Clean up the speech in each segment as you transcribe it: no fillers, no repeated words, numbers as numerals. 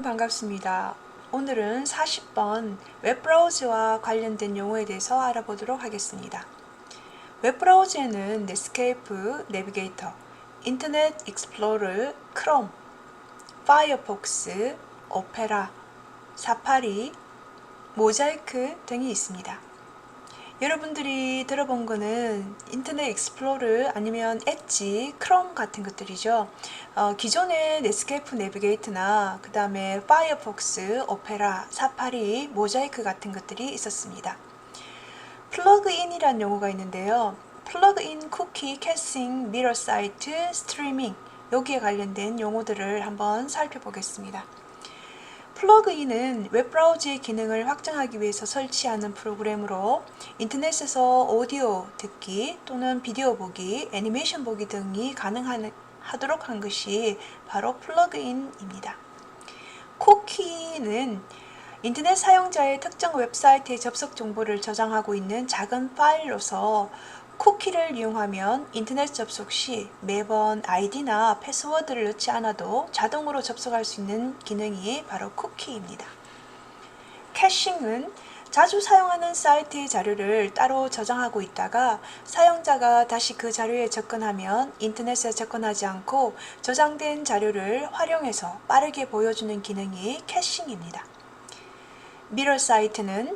반갑습니다. 오늘은 40번 웹브라우저와 관련된 용어에 대해서 알아보도록 하겠습니다. 웹브라우저에는 넷스케이프, 내비게이터, 인터넷 익스플로러, 크롬, 파이어폭스, 오페라, 사파리, 모자이크 등이 있습니다. 여러분들이 들어본 거는 인터넷 익스플로러 아니면 엣지, 크롬 같은 것들이죠. 기존의 넷스케이프 내비게이터나 그 다음에 파이어폭스, 오페라, 사파리, 모자이크 같은 것들이 있었습니다. 플러그인이란 용어가 있는데요. 플러그인, 쿠키, 캐싱, 미러 사이트, 스트리밍 여기에 관련된 용어들을 한번 살펴보겠습니다. 플러그인은 웹브라우저의 기능을 확장하기 위해서 설치하는 프로그램으로 인터넷에서 오디오 듣기 또는 비디오 보기, 애니메이션 보기 등이 가능하도록 한 것이 바로 플러그인입니다. 쿠키는 인터넷 사용자의 특정 웹사이트의 접속 정보를 저장하고 있는 작은 파일로서 쿠키를 이용하면 인터넷 접속 시 매번 아이디나 패스워드를 넣지 않아도 자동으로 접속할 수 있는 기능이 바로 쿠키입니다. 캐싱은 자주 사용하는 사이트의 자료를 따로 저장하고 있다가 사용자가 다시 그 자료에 접근하면 인터넷에 접근하지 않고 저장된 자료를 활용해서 빠르게 보여주는 기능이 캐싱입니다. 미러 사이트는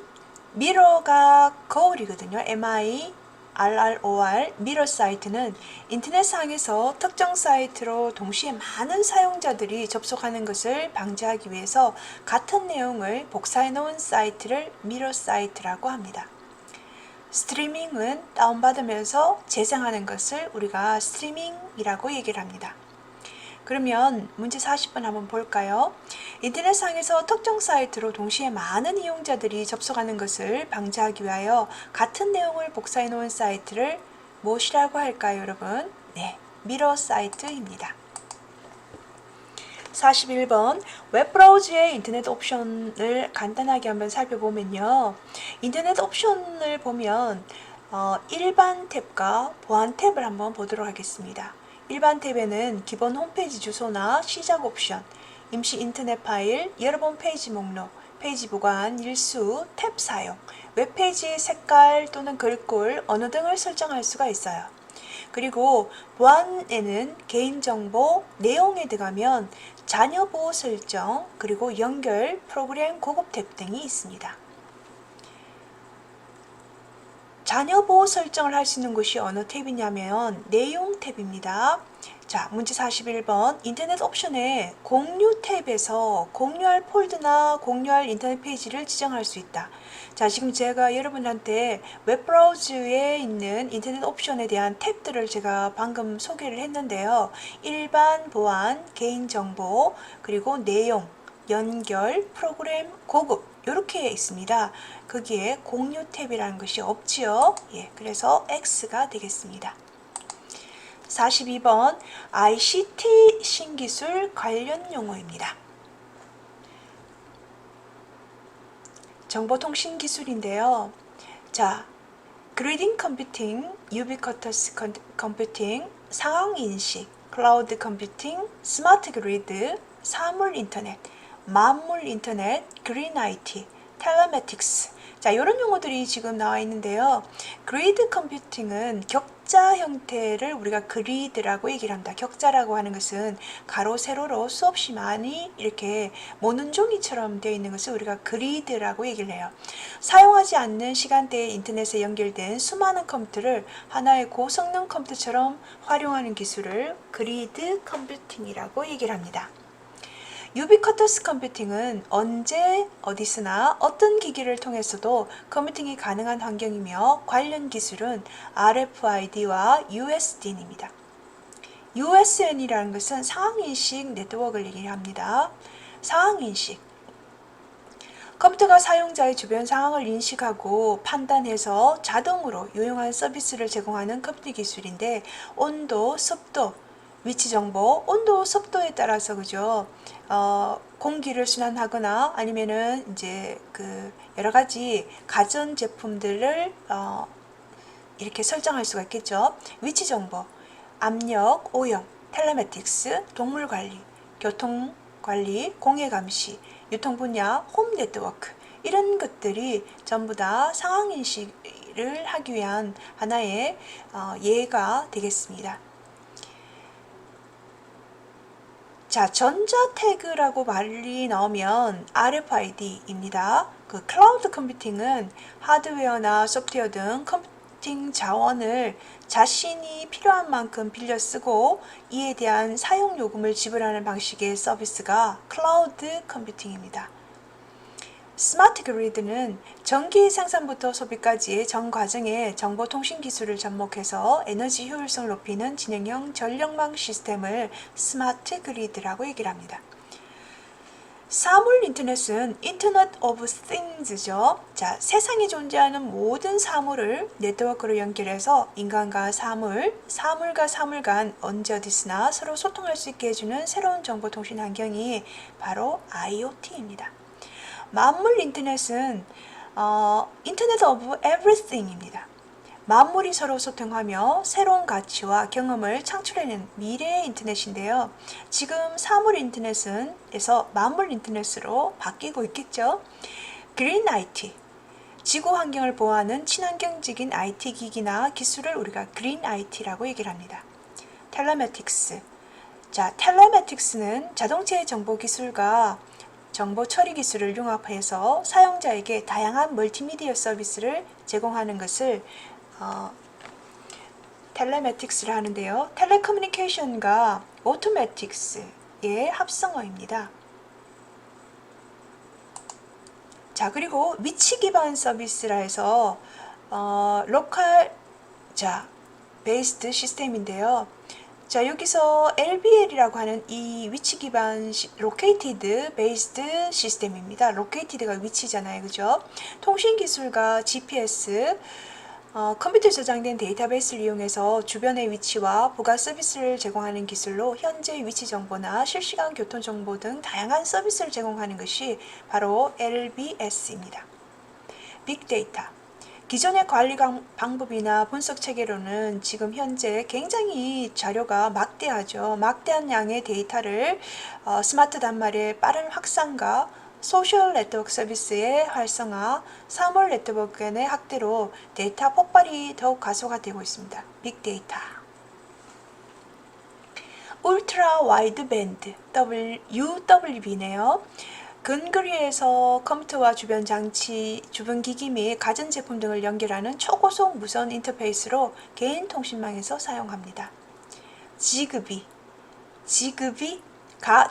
미러가 거울이거든요. MIRROR 미러 사이트는 인터넷상에서 특정 사이트로 동시에 많은 사용자들이 접속하는 것을 방지하기 위해서 같은 내용을 복사해 놓은 사이트를 미러 사이트라고 합니다. 스트리밍은 다운받으면서 재생하는 것을 우리가 스트리밍이라고 얘기를 합니다. 그러면 문제 40번 한번 볼까요? 인터넷상에서 특정 사이트로 동시에 많은 이용자들이 접속하는 것을 방지하기 위하여 같은 내용을 복사해 놓은 사이트를 무엇이라고 할까요, 여러분? 네, 미러 사이트입니다. 41번 웹브라우저의 인터넷 옵션을 간단하게 한번 살펴보면요. 인터넷 옵션을 보면 일반 탭과 보안 탭을 한번 보도록 하겠습니다. 일반 탭에는 기본 홈페이지 주소나 시작 옵션, 임시 인터넷 파일, 여러 번 페이지 목록, 페이지 보관, 일수, 탭 사용, 웹페이지의 색깔 또는 글꼴, 언어 등을 설정할 수가 있어요. 그리고 보안에는 개인정보, 내용에 들어가면 자녀보호 설정, 그리고 연결, 프로그램 고급 탭 등이 있습니다. 자녀보호 설정을 할 수 있는 곳이 어느 탭이냐면 내용 탭입니다. 자, 문제 41번 인터넷 옵션에 공유 탭에서 공유할 폴드나 공유할 인터넷 페이지를 지정할 수 있다. 자, 지금 제가 여러분한테 웹브라우저에 있는 인터넷 옵션에 대한 탭들을 제가 방금 소개를 했는데요. 일반 보안, 개인정보, 그리고 내용, 연결, 프로그램, 고급 이렇게 있습니다. 거기에 공유 탭이라는 것이 없지요. 예, 그래서 X가 되겠습니다. 42번 ICT 신기술 관련 용어입니다. 정보통신 기술인데요. 자, 그리딩 컴퓨팅, 유비쿼터스 컴퓨팅, 상황인식, 클라우드 컴퓨팅, 스마트 그리드, 사물 인터넷, 만물 인터넷, 그린 IT, 텔레매틱스. 자, 이런 용어들이 지금 나와 있는데요. 그리드 컴퓨팅은 격자 형태를 우리가 그리드라고 얘기를 합니다. 격자라고 하는 것은 가로 세로로 수없이 많이 이렇게 모는 종이처럼 되어 있는 것을 우리가 그리드라고 얘기를 해요. 사용하지 않는 시간대에 인터넷에 연결된 수많은 컴퓨터를 하나의 고성능 컴퓨터처럼 활용하는 기술을 그리드 컴퓨팅이라고 얘기를 합니다. 유비쿼터스 컴퓨팅은 언제 어디서나 어떤 기기를 통해서도 컴퓨팅이 가능한 환경이며 관련 기술은 RFID와 USD입니다. USN이라는 것은 상황인식 네트워크를 얘기합니다. 상황인식. 컴퓨터가 사용자의 주변 상황을 인식하고 판단해서 자동으로 유용한 서비스를 제공하는 컴퓨터 기술인데 온도, 습도, 위치 정보, 온도, 습도에 따라서 그죠? 공기를 순환하거나 아니면은 이제 그 여러 가지 가전 제품들을 이렇게 설정할 수가 있겠죠. 위치 정보, 압력, 오염, 텔레매틱스, 동물 관리, 교통 관리, 공해 감시, 유통 분야, 홈 네트워크 이런 것들이 전부 다 상황 인식을 하기 위한 하나의 예가 되겠습니다. 자, 전자 태그라고 말이 나오면 RFID입니다. 그 클라우드 컴퓨팅은 하드웨어나 소프트웨어 등 컴퓨팅 자원을 자신이 필요한 만큼 빌려 쓰고 이에 대한 사용 요금을 지불하는 방식의 서비스가 클라우드 컴퓨팅입니다. 스마트 그리드는 전기 생산부터 소비까지의 전 과정에 정보통신 기술을 접목해서 에너지 효율성을 높이는 진행형 전력망 시스템을 스마트 그리드라고 얘기를 합니다. 사물 인터넷은 인터넷 오브 띵즈죠. 자, 세상에 존재하는 모든 사물을 네트워크로 연결해서 인간과 사물, 사물과 사물 간 언제 어디서나 서로 소통할 수 있게 해주는 새로운 정보통신 환경이 바로 IoT입니다. 만물 인터넷은 인터넷 오브 에브리띵입니다. 만물이 서로 소통하며 새로운 가치와 경험을 창출해내는 미래의 인터넷인데요. 지금 사물 인터넷에서 만물 인터넷으로 바뀌고 있겠죠. 그린 IT, 지구 환경을 보호하는 친환경적인 IT 기기나 기술을 우리가 그린 IT라고 얘기를 합니다. 텔레매틱스, 자, 텔레매틱스는 자동차의 정보 기술과 정보 처리 기술을 융합해서 사용자에게 다양한 멀티미디어 서비스를 제공하는 것을 텔레매틱스를 하는데요. 텔레커뮤니케이션과 오토매틱스의 합성어입니다. 자, 그리고 위치 기반 서비스라 해서 로컬 베이스드 시스템인데요. 자, 여기서 LBL이라고 하는 이 위치 기반 로케이티드 베이스드 시스템입니다. 로케이티드가 위치잖아요. 그죠? 통신 기술과 GPS, 컴퓨터에 저장된 데이터베이스를 이용해서 주변의 위치와 부가 서비스를 제공하는 기술로 현재 위치 정보나 실시간 교통 정보 등 다양한 서비스를 제공하는 것이 바로 LBS입니다. 빅데이터, 기존의 관리 방법이나 분석 체계로는 지금 현재 굉장히 자료가 막대하죠. 막대한 양의 데이터를 스마트 단말의 빠른 확산과 소셜 네트워크 서비스의 활성화, 사물 네트워크 의 확대로 데이터 폭발이 더욱 가속화되고 있습니다. 빅데이터. 울트라 와이드 밴드 UWB네요. 근거리에서 컴퓨터와 주변 장치, 주변 기기 및 가전제품 등을 연결하는 초고속 무선 인터페이스로 개인 통신망에서 사용합니다. 지그비,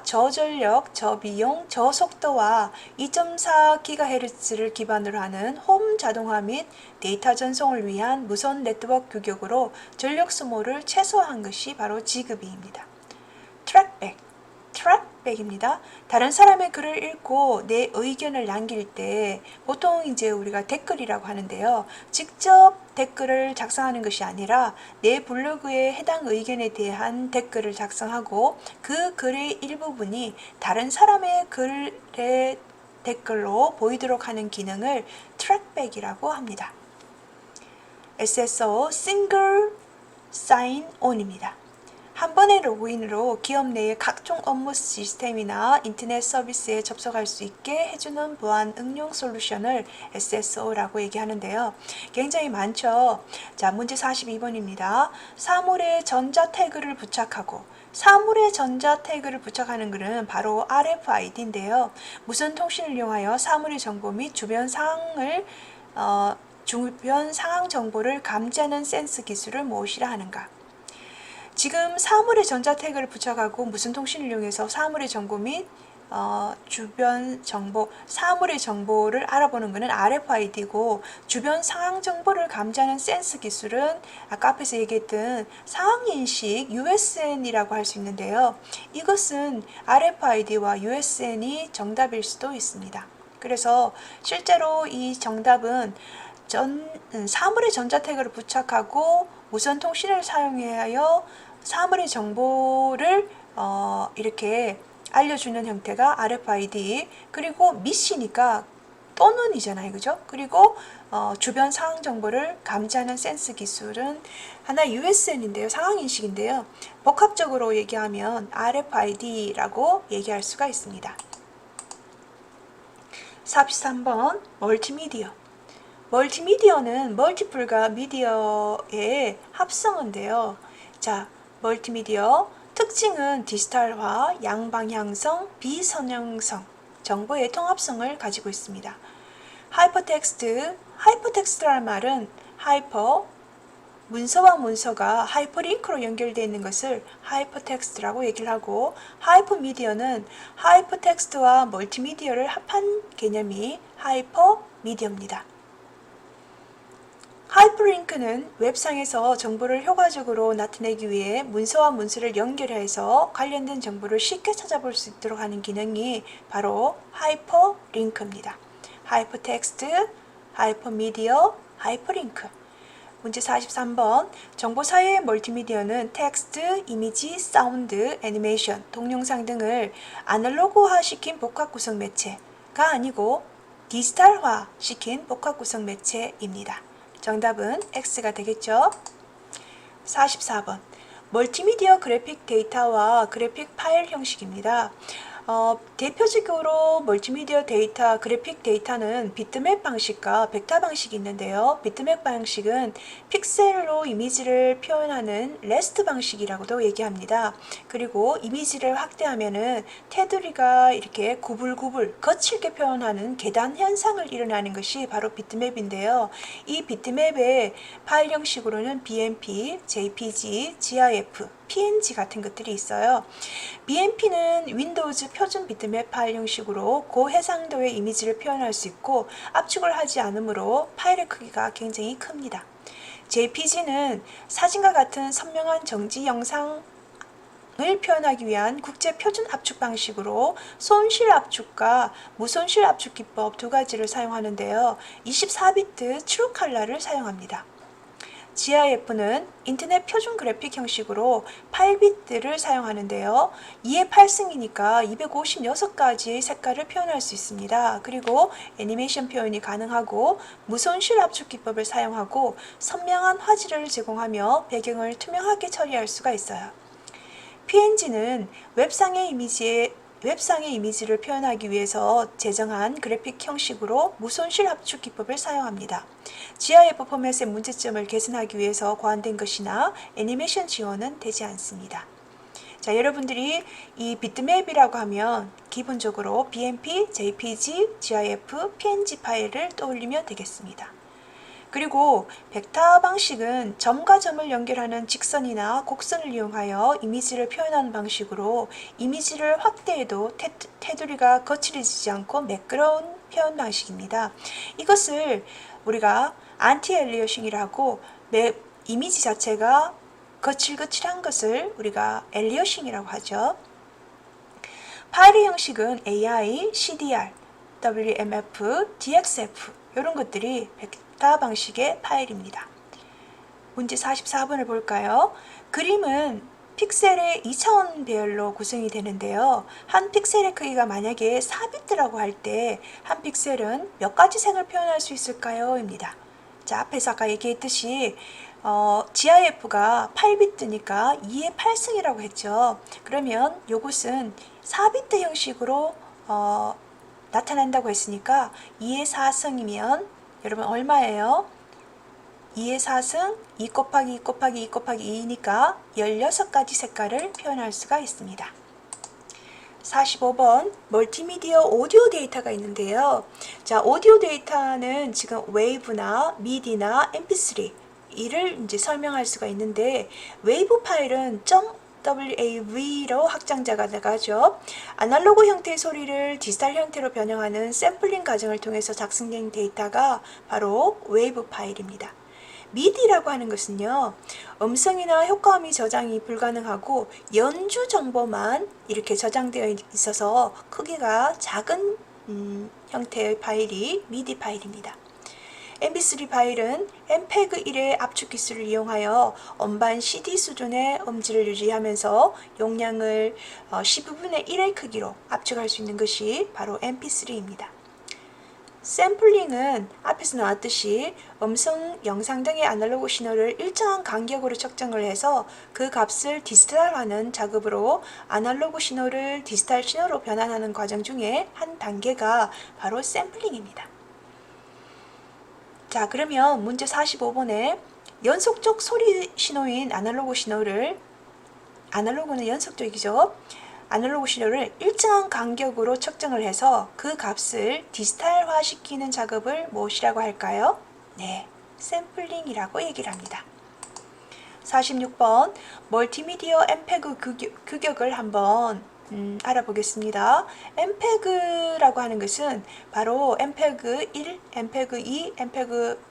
저전력, 저비용, 저속도와 2.4GHz를 기반으로 하는 홈 자동화 및 데이터 전송을 위한 무선 네트워크 규격으로 전력 소모를 최소화한 것이 바로 지그비입니다. 트랙백입니다. 다른 사람의 글을 읽고 내 의견을 남길 때 보통 이제 우리가 댓글이라고 하는데요. 직접 댓글을 작성하는 것이 아니라 내 블로그에 해당 의견에 대한 댓글을 작성하고 그 글의 일부분이 다른 사람의 글의 댓글로 보이도록 하는 기능을 트랙백이라고 합니다. SSO Single Sign-On입니다. 한 번의 로그인으로 기업 내의 각종 업무 시스템이나 인터넷 서비스에 접속할 수 있게 해주는 보안 응용 솔루션을 SSO라고 얘기하는데요. 굉장히 많죠. 자, 문제 42번입니다. 사물에 전자 태그를 부착하고 사물에 전자 태그를 부착하는 것은 바로 RFID인데요. 무선 통신을 이용하여 사물의 정보 및 주변 상황 정보를 감지하는 센스 기술을 무엇이라 하는가? 지금 사물에 전자 태그를 부착하고 무선 통신을 이용해서 사물의 정보 및 주변 정보, 사물의 정보를 알아보는 것은 RFID고 주변 상황 정보를 감지하는 센스 기술은 아까 앞에서 얘기했던 상황인식 USN이라고 할 수 있는데요. 이것은 RFID와 USN이 정답일 수도 있습니다. 그래서 실제로 이 정답은 사물의 전자 태그를 부착하고 무선 통신을 사용하여 사물의 정보를 이렇게 알려주는 형태가 RFID, 그리고 미시니까 또는이잖아요. 그죠? 그리고 주변 상황 정보를 감지하는 센스 기술은 하나 USN인데요. 상황인식인데요. 복합적으로 얘기하면 RFID라고 얘기할 수가 있습니다. 43번 멀티미디어. 멀티미디어는 멀티플과 미디어의 합성어인데요. 자, 멀티미디어 특징은 디지털화, 양방향성, 비선형성, 정보의 통합성을 가지고 있습니다. 하이퍼텍스트라는 말은 문서와 문서가 하이퍼링크로 연결되어 있는 것을 하이퍼텍스트라고 얘기를 하고, 하이퍼미디어는 하이퍼텍스트와 멀티미디어를 합한 개념이 하이퍼미디어입니다. 하이퍼링크는 웹상에서 정보를 효과적으로 나타내기 위해 문서와 문서를 연결해서 관련된 정보를 쉽게 찾아볼 수 있도록 하는 기능이 바로 하이퍼링크입니다. 하이퍼텍스트, 하이퍼미디어, 하이퍼링크. 문제 43번. 정보 사이의 멀티미디어는 텍스트, 이미지, 사운드, 애니메이션, 동영상 등을 아날로그화시킨 복합구성 매체가 아니고 디지털화시킨 복합구성 매체입니다. 정답은 X가 되겠죠. 44번. 멀티미디어 그래픽 데이터와 그래픽 파일 형식입니다. 대표적으로 멀티미디어 데이터, 그래픽 데이터는 비트맵 방식과 벡터 방식이 있는데요. 비트맵 방식은 픽셀로 이미지를 표현하는 레스트 방식이라고도 얘기합니다. 그리고 이미지를 확대하면은 테두리가 이렇게 구불구불 거칠게 표현하는 계단 현상을 일어나는 것이 바로 비트맵인데요. 이 비트맵의 파일 형식으로는 BMP, JPG, GIF, PNG 같은 것들이 있어요. BMP는 윈도우즈 표준 비트맵 파일 형식으로 고해상도의 이미지를 표현할 수 있고 압축을 하지 않으므로 파일의 크기가 굉장히 큽니다. JPG는 사진과 같은 선명한 정지 영상을 표현하기 위한 국제 표준 압축 방식으로 손실 압축과 무손실 압축 기법 두 가지를 사용하는데요. 24비트 트루 컬러를 사용합니다. GIF는 인터넷 표준 그래픽 형식으로 8비트를 사용하는데요. 2의 8승이니까 256가지의 색깔을 표현할 수 있습니다. 그리고 애니메이션 표현이 가능하고 무손실 압축 기법을 사용하고 선명한 화질을 제공하며 배경을 투명하게 처리할 수가 있어요. PNG는 웹상의 이미지를 표현하기 위해서 제정한 그래픽 형식으로 무손실 압축 기법을 사용합니다. GIF 포맷의 문제점을 개선하기 위해서 고안된 것이나 애니메이션 지원은 되지 않습니다. 자, 여러분들이 이 비트맵이라고 하면 기본적으로 BMP, JPG, GIF, PNG 파일을 떠올리면 되겠습니다. 그리고 벡터 방식은 점과 점을 연결하는 직선이나 곡선을 이용하여 이미지를 표현하는 방식으로 이미지를 확대해도 테두리가 거칠어지지 않고 매끄러운 표현 방식입니다. 이것을 우리가 안티 엘리어싱이라고 이미지 자체가 거칠거칠한 것을 우리가 엘리어싱이라고 하죠. 파일의 형식은 AI, CDR, WMF, DXF 이런 것들이 벡터 방식의 파일입니다. 문제 44번을 볼까요? 그림은 픽셀의 2차원 배열로 구성이 되는데요. 한 픽셀의 크기가 만약에 4비트라고 할 때 한 픽셀은 몇 가지 색을 표현할 수 있을까요? 입니다. 자, 앞에서 아까 얘기했듯이 GIF가 8비트니까 2의 8승이라고 했죠. 그러면 이것은 4비트 형식으로 나타난다고 했으니까 2의 4승이면 여러분 얼마예요? 2의 4승 2 곱하기 2 곱하기 2 곱하기 2니까 16가지 색깔을 표현할 수가 있습니다. 45번 멀티미디어 오디오 데이터가 있는데요. 자, 오디오 데이터는 지금 웨이브나 미디나 mp3 이를 이제 설명할 수가 있는데 웨이브 파일은 .wav로 확장자가 나가죠. 아날로그 형태의 소리를 디지털 형태로 변형하는 샘플링 과정을 통해서 작성된 데이터가 바로 웨이브 파일입니다. 미디라고 하는 것은요, 음성이나 효과음이 저장이 불가능하고 연주 정보만 이렇게 저장되어 있어서 크기가 작은 형태의 파일이 미디 파일입니다. mp3 파일은 MPEG-1의 압축 기술을 이용하여 음반 CD 수준의 음질을 유지하면서 용량을 12분의 1의 크기로 압축할 수 있는 것이 바로 mp3입니다. 샘플링은 앞에서 나왔듯이 음성, 영상 등의 아날로그 신호를 일정한 간격으로 측정을 해서 그 값을 디지털화하는 작업으로 아날로그 신호를 디지털 신호로 변환하는 과정 중에 한 단계가 바로 샘플링입니다. 자, 그러면 문제 45번에 연속적 소리 신호인 아날로그는 연속적이죠. 아날로그 신호를 일정한 간격으로 측정을 해서 그 값을 디지털화 시키는 작업을 무엇이라고 할까요? 네, 샘플링이라고 얘기를 합니다. 46번 멀티미디어 엠페그 규격을 한번 알아보겠습니다. 엠페그라고 하는 것은 바로 엠페그 1, 엠페그 2, 엠페그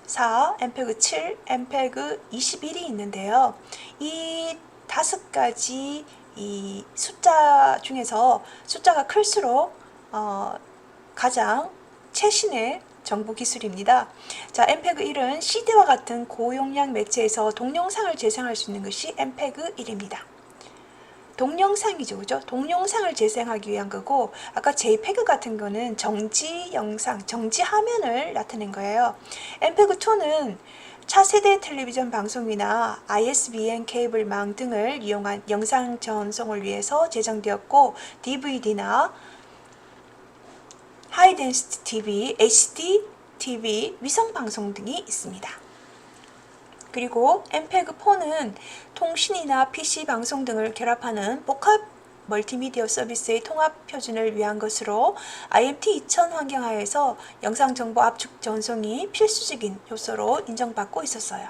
4, 엠페그 7, 엠페그 21이 있는데요. 이 5가지 이 숫자 중에서 숫자가 클수록 가장 최신의 정보 기술입니다. 자, 엠페그 1은 CD와 같은 고용량 매체에서 동영상을 재생할 수 있는 것이 엠페그 1입니다. 동영상이죠, 그죠? 동영상을 재생하기 위한 거고, 아까 JPEG 같은 거는 정지 영상, 정지 화면을 나타낸 거예요. 엠페그 2는 차세대 텔레비전 방송이나 ISBN 케이블망 등을 이용한 영상 전송을 위해서 제작되었고, DVD나 하이덴시티 TV, HD TV, 위성 방송 등이 있습니다. 그리고 엠페그4는 통신이나 PC 방송 등을 결합하는 복합 멀티미디어 서비스의 통합 표준을 위한 것으로 IMT 2000 환경하에서 영상정보 압축 전송이 필수적인 요소로 인정받고 있었어요.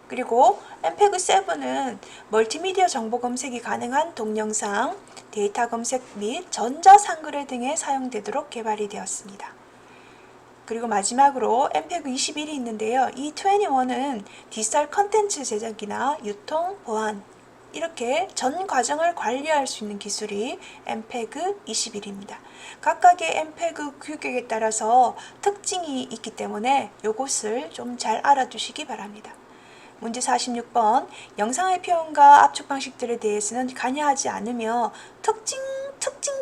그리고 엠페그7은 멀티미디어 정보 검색이 가능한 동영상, 데이터 검색 및 전자상거래 등에 사용되도록 개발이 되었습니다. 그리고 마지막으로 엠페그 21이 있는데요. 이 21은 디지털 컨텐츠 제작이나 유통, 보안 이렇게 전 과정을 관리할 수 있는 기술이 엠페그 21입니다. 각각의 엠페그 규격에 따라서 특징이 있기 때문에 이것을 좀 잘 알아두시기 바랍니다. 문제 46번 영상의 표현과 압축 방식들에 대해서는 관여하지 않으며 특징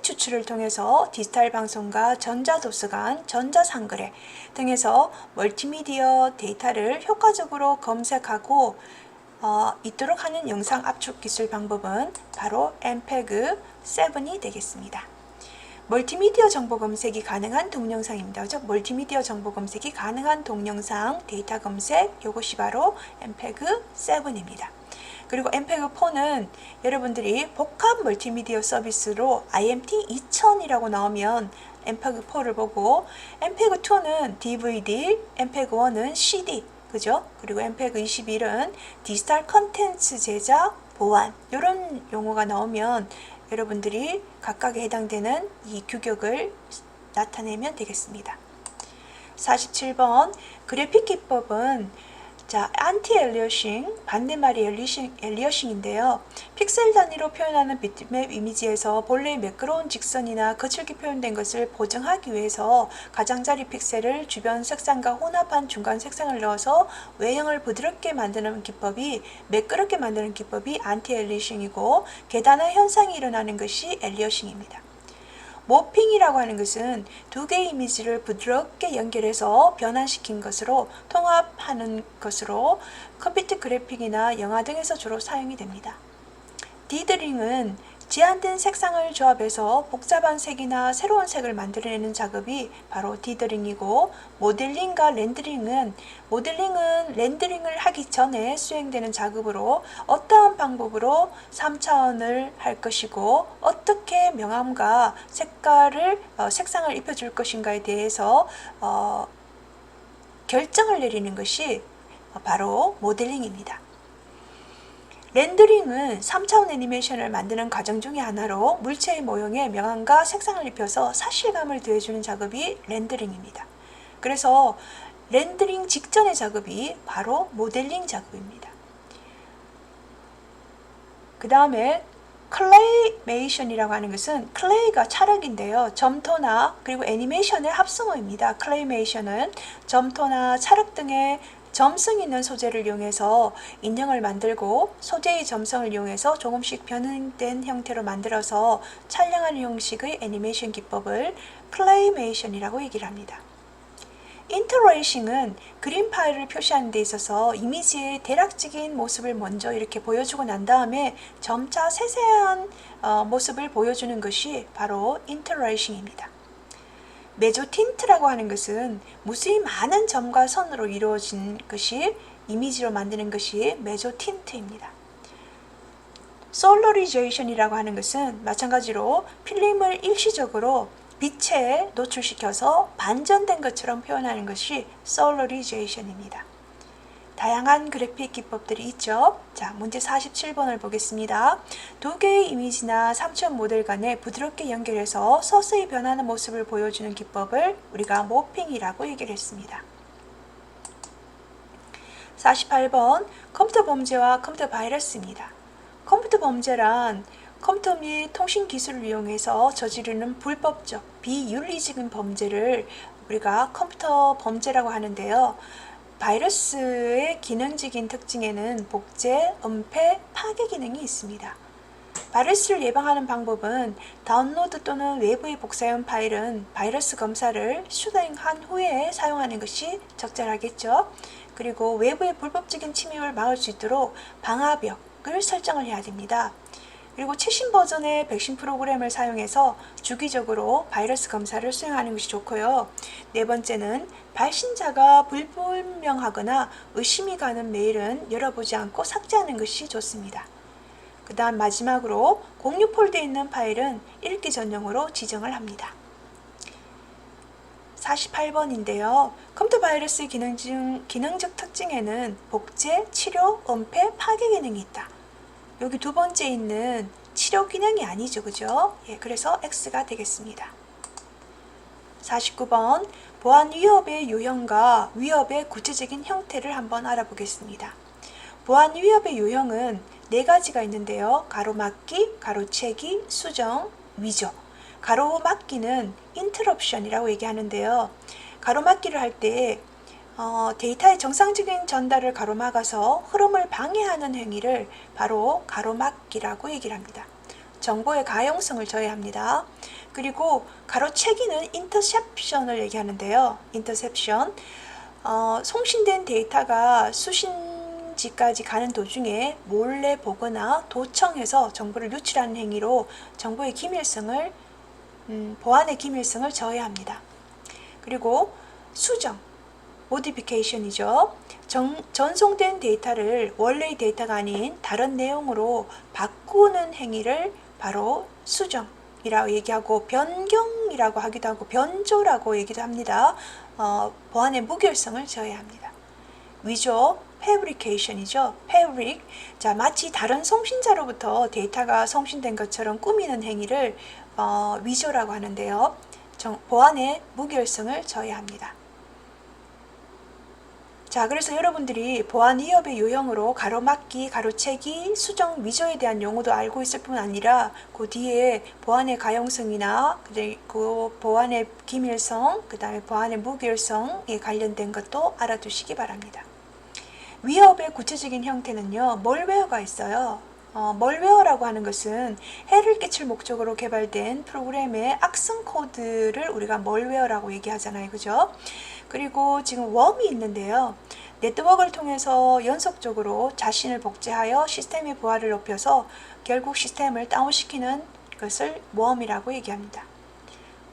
추출을 통해서 디지털 방송과 전자도서관, 전자상거래 등에서 멀티미디어 데이터를 효과적으로 검색하고 있도록 하는 영상 압축 기술 방법은 바로 엠페그 7이 되겠습니다. 멀티미디어 정보 검색이 가능한 동영상입니다. 그죠? 멀티미디어 정보 검색이 가능한 동영상 데이터 검색 이것이 바로 엠페그 7입니다. 그리고 엠페그 4는 여러분들이 복합 멀티미디어 서비스로 IMT 2000이라고 나오면 엠페그 4를 보고 엠페그 2는 DVD, 엠페그 1은 CD 그죠? 그리고 엠페그 21은 디지털 컨텐츠 제작, 보안 이런 용어가 나오면 여러분들이 각각에 해당되는 이 규격을 나타내면 되겠습니다. 47번 그래픽 기법은 안티 엘리어싱, 반대말이 엘리어싱인데요. 픽셀 단위로 표현하는 비트맵 이미지에서 본래의 매끄러운 직선이나 거칠게 표현된 것을 보정하기 위해서 가장자리 픽셀을 주변 색상과 혼합한 중간 색상을 넣어서 외형을 부드럽게 만드는 기법이 매끄럽게 만드는 기법이 안티 엘리어싱이고 계단의 현상이 일어나는 것이 엘리어싱입니다. 모핑이라고 하는 것은 두 개의 이미지를 부드럽게 연결해서 변환시킨 것으로 통합하는 것으로 컴퓨터 그래픽이나 영화 등에서 주로 사용이 됩니다. 디더링은 제한된 색상을 조합해서 복잡한 색이나 새로운 색을 만들어내는 작업이 바로 디더링이고 모델링과 렌더링은 렌더링을 하기 전에 수행되는 작업으로 어떠한 방법으로 3차원을 할 것이고 어떻게 명암과 색상을 입혀줄 것인가에 대해서 결정을 내리는 것이 바로 모델링입니다. 렌더링은 3차원 애니메이션을 만드는 과정 중의 하나로 물체의 모형에 명암과 색상을 입혀서 사실감을 더해주는 작업이 렌더링입니다. 그래서 렌더링 직전의 작업이 바로 모델링 작업입니다. 그 다음에 클레이메이션이라고 하는 것은 클레이가 찰흙인데요. 점토나 그리고 애니메이션의 합성어입니다. 클레이메이션은 점토나 찰흙 등의 점성 있는 소재를 이용해서 인형을 만들고 소재의 점성을 이용해서 조금씩 변형된 형태로 만들어서 촬영하는 형식의 애니메이션 기법을 클레이메이션이라고 얘기를 합니다. 인터레이싱은 그림 파일을 표시하는 데 있어서 이미지의 대략적인 모습을 먼저 이렇게 보여주고 난 다음에 점차 세세한 모습을 보여주는 것이 바로 인터레이싱입니다. 메조틴트라고 하는 것은 무수히 많은 점과 선으로 이루어진 것이 이미지로 만드는 것이 메조틴트입니다. 솔러리제이션이라고 하는 것은 마찬가지로 필름을 일시적으로 빛에 노출시켜서 반전된 것처럼 표현하는 것이 솔러리제이션입니다. 다양한 그래픽 기법들이 있죠. 자, 문제 47번을 보겠습니다. 두 개의 이미지나 3천 모델 간에 부드럽게 연결해서 서서히 변하는 모습을 보여주는 기법을 우리가 모핑이라고 얘기를 했습니다. 48번 컴퓨터 범죄와 컴퓨터 바이러스입니다. 컴퓨터 범죄란 컴퓨터 및 통신 기술을 이용해서 저지르는 불법적, 비윤리적인 범죄를 우리가 컴퓨터 범죄라고 하는데요. 바이러스의 기능적인 특징에는 복제, 은폐, 파괴 기능이 있습니다. 바이러스를 예방하는 방법은 다운로드 또는 외부에 복사한 파일은 바이러스 검사를 수행한 후에 사용하는 것이 적절하겠죠. 그리고 외부의 불법적인 침입을 막을 수 있도록 방화벽을 설정을 해야 됩니다. 그리고 최신 버전의 백신 프로그램을 사용해서 주기적으로 바이러스 검사를 수행하는 것이 좋고요. 네 번째는 발신자가 불분명하거나 의심이 가는 메일은 열어보지 않고 삭제하는 것이 좋습니다. 그 다음 마지막으로 공유 폴더에 있는 파일은 읽기 전용으로 지정을 합니다. 48번인데요. 컴퓨터 바이러스의 기능적 특징에는 복제, 치료, 은폐, 파괴 기능이 있다. 여기 두 번째 있는 치료 기능이 아니죠. 그죠? 예, 그래서 X가 되겠습니다. 49번 보안 위협의 유형과 위협의 구체적인 형태를 한번 알아보겠습니다. 보안 위협의 유형은 네 가지가 있는데요. 가로막기, 가로채기, 수정, 위조. 가로막기는 인터럽션이라고 얘기하는데요. 가로막기를 할 때 데이터의 정상적인 전달을 가로막아서 흐름을 방해하는 행위를 바로 가로막기라고 얘기를 합니다. 정보의 가용성을 저해합니다. 그리고 가로채기는 인터셉션을 얘기하는데요. 인터셉션, 송신된 데이터가 수신지까지 가는 도중에 몰래 보거나 도청해서 정보를 유출하는 행위로 정보의 기밀성을 보안의 기밀성을 저해합니다. 그리고 수정, 모디피케이션이죠. 전송된 데이터를 원래의 데이터가 아닌 다른 내용으로 바꾸는 행위를 바로 수정이라고 얘기하고 변경이라고 하기도 하고 변조라고 얘기도 합니다. 보안의 무결성을 저해합니다. 위조, 패브리케이션이죠. 패브릭, 자 마치 다른 송신자로부터 데이터가 송신된 것처럼 꾸미는 행위를 위조라고 하는데요. 보안의 무결성을 저해합니다. 자, 그래서 여러분들이 보안 위협의 유형으로 가로막기, 가로채기, 수정, 위조에 대한 용어도 알고 있을 뿐 아니라 그 뒤에 보안의 가용성이나 그리고 보안의 기밀성, 그 다음에 보안의 무결성에 관련된 것도 알아두시기 바랍니다. 위협의 구체적인 형태는요, 멀웨어가 있어요. 멀웨어라고 하는 것은 해를 끼칠 목적으로 개발된 프로그램의 악성 코드를 우리가 멀웨어라고 얘기하잖아요. 그죠? 그리고 지금 웜이 있는데요. 네트워크를 통해서 연속적으로 자신을 복제하여 시스템의 부하를 높여서 결국 시스템을 다운시키는 것을 웜이라고 얘기합니다.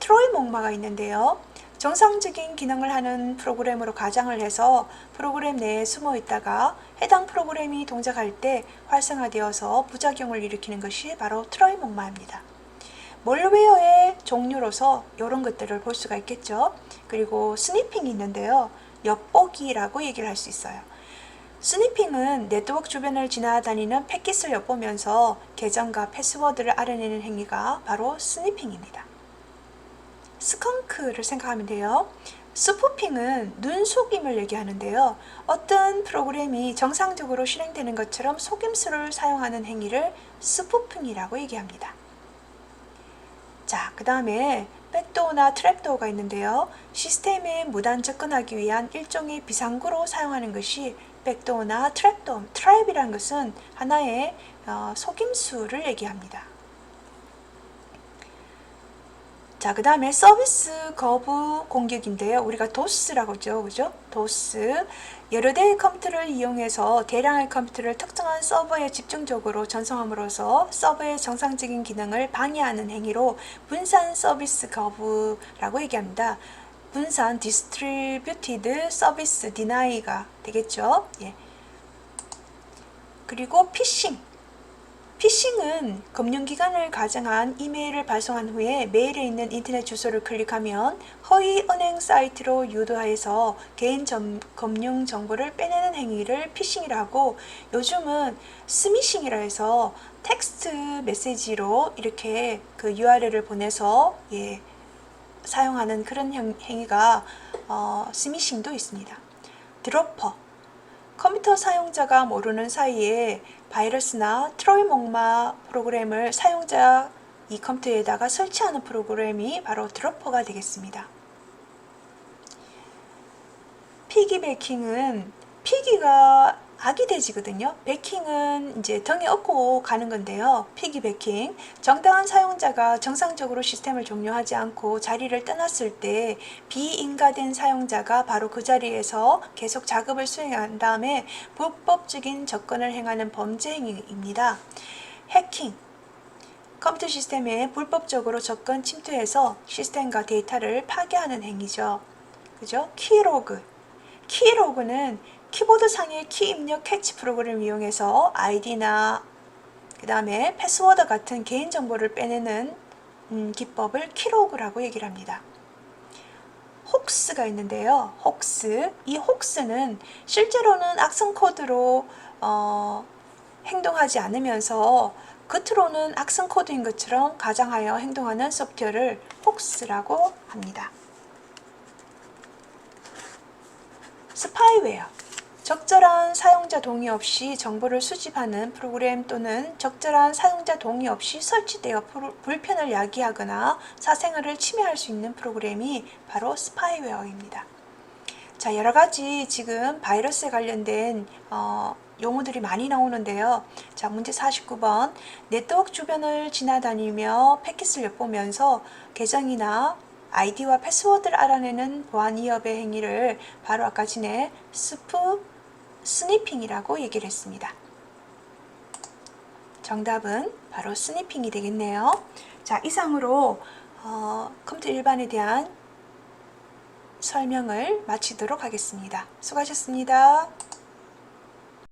트로이 목마가 있는데요. 정상적인 기능을 하는 프로그램으로 가장을 해서 프로그램 내에 숨어 있다가 해당 프로그램이 동작할 때 활성화되어서 부작용을 일으키는 것이 바로 트로이 목마입니다. 멀웨어의 종류로서 이런 것들을 볼 수가 있겠죠. 그리고 스니핑이 있는데요. 엿보기라고 얘기를 할 수 있어요. 스니핑은 네트워크 주변을 지나다니는 패킷을 엿보면서 계정과 패스워드를 알아내는 행위가 바로 스니핑입니다. 스컹크를 생각하면 돼요. 스푸핑은 눈속임을 얘기하는데요. 어떤 프로그램이 정상적으로 실행되는 것처럼 속임수를 사용하는 행위를 스푸핑이라고 얘기합니다. 자, 그 다음에 백도어나 트랩도어가 있는데요. 시스템에 무단 접근하기 위한 일종의 비상구로 사용하는 것이 백도어나 트랩도어, 트랩이라는 것은 하나의 속임수를 얘기합니다. 자, 그 다음에 서비스 거부 공격인데요. 우리가 도스라고 하죠. 그죠? 도스. 여러 대의 컴퓨터를 이용해서 대량의 컴퓨터를 특정한 서버에 집중적으로 전송함으로써 서버의 정상적인 기능을 방해하는 행위로 분산 서비스 거부라고 얘기합니다. 분산 distributed service deny가 되겠죠. 예. 그리고 피싱. 피싱은 금융기관을 가정한 이메일을 발송한 후에 메일에 있는 인터넷 주소를 클릭하면 허위 은행 사이트로 유도하여서 개인 금융 정보를 빼내는 행위를 피싱이라 하고, 요즘은 스미싱이라 해서 텍스트 메시지로 이렇게 그 URL을 보내서 사용하는 그런 행위가 스미싱도 있습니다. 드로퍼. 컴퓨터 사용자가 모르는 사이에 바이러스나 트로이 목마 프로그램을 사용자 이 컴퓨터에다가 설치하는 프로그램이 바로 드로퍼가 되겠습니다. 피기배킹은, 피기가 아기 돼지거든요. 배킹은 이제 등에 업고 가는 건데요. 피기배킹, 정당한 사용자가 정상적으로 시스템을 종료하지 않고 자리를 떠났을 때 비인가된 사용자가 바로 그 자리에서 계속 작업을 수행한 다음에 불법적인 접근을 행하는 범죄 행위입니다. 해킹, 컴퓨터 시스템에 불법적으로 접근 침투해서 시스템과 데이터를 파괴하는 행위죠. 그죠? 키로그, 키로그는 키보드 상의 키 입력 캐치 프로그램을 이용해서 아이디나 그 다음에 패스워드 같은 개인정보를 빼내는 기법을 키로그라고 얘기를 합니다. 혹스가 있는데요. 혹스. 이 혹스는 실제로는 악성 코드로 행동하지 않으면서 겉으로는 악성 코드인 것처럼 가장하여 행동하는 소프트웨어를 혹스라고 합니다. 스파이웨어. 적절한 사용자 동의 없이 정보를 수집하는 프로그램 또는 적절한 사용자 동의 없이 설치되어 불편을 야기하거나 사생활을 침해할 수 있는 프로그램이 바로 스파이웨어입니다. 자, 여러가지 지금 바이러스에 관련된 용어들이 많이 나오는데요. 자, 문제 49번. 네트워크 주변을 지나다니며 패킷을 엿보면서 계정이나 아이디와 패스워드를 알아내는 보안 위협의 행위를 바로 아까 전에 스니핑이라고 얘기를 했습니다. 정답은 바로 스니핑이 되겠네요. 자, 이상으로 컴퓨터 일반에 대한 설명을 마치도록 하겠습니다. 수고하셨습니다.